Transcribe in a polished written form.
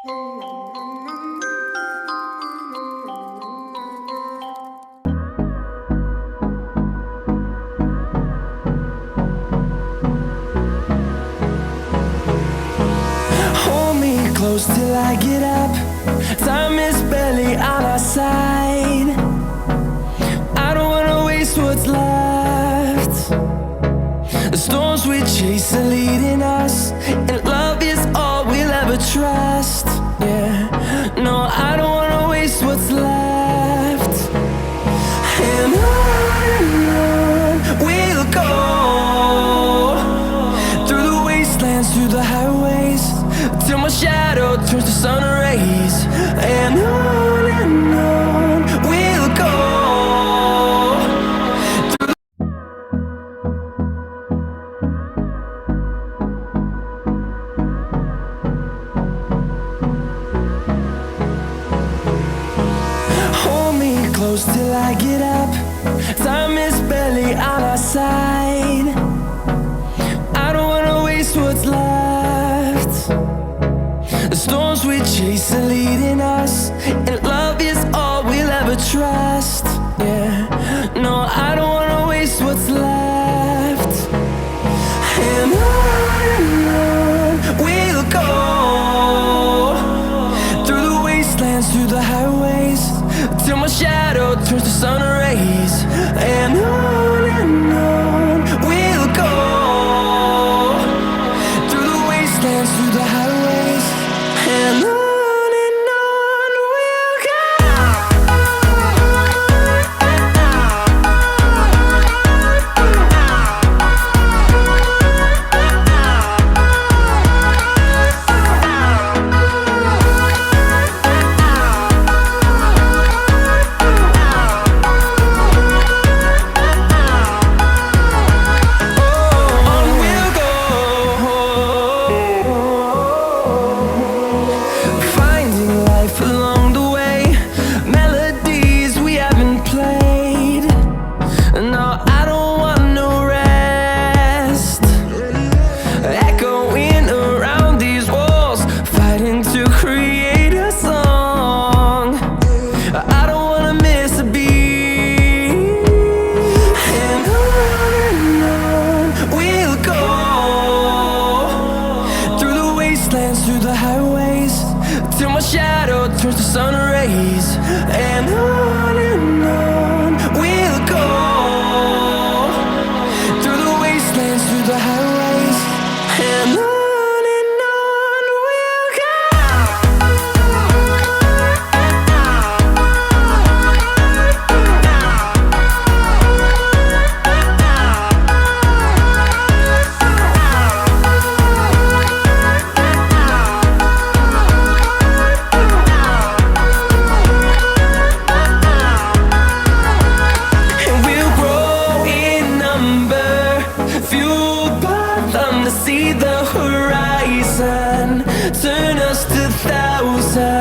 Hold me close till I get up. Time is barely on our side. I don't wanna waste what's left. The storms we chase are leading us, and love is all we'll ever trust. Yeah, no, I don't wanna waste what's left. And on we'll go, through the wastelands, through the highways, till my shadow turns to sun rays. And on we'll go. Hold me close till I get up. Time is barely on our side. I don't wanna waste what's left. The storms we chase are leading us, and love is all we'll ever trust. Yeah, no, I don't wanna waste what's left. And on we'll go, through the wastelands, through the highways, till my shadow turns to sun rays. And on we'll go, through the wastelands, through the highways. And on we'll go. On we'll go, finding life along the way, melodies we haven't played. No, I don't want no rest, echoing around these walls, fighting to create a song. I don't wanna miss a beat. And on we'll go, through the wastelands, through the highways, till my shadow turns to sun rays. And on we'll go, through the wastelands, through the highways. And on we'll go. And we'll grow in number, fueled by them to see the horizon, turn us to thousands.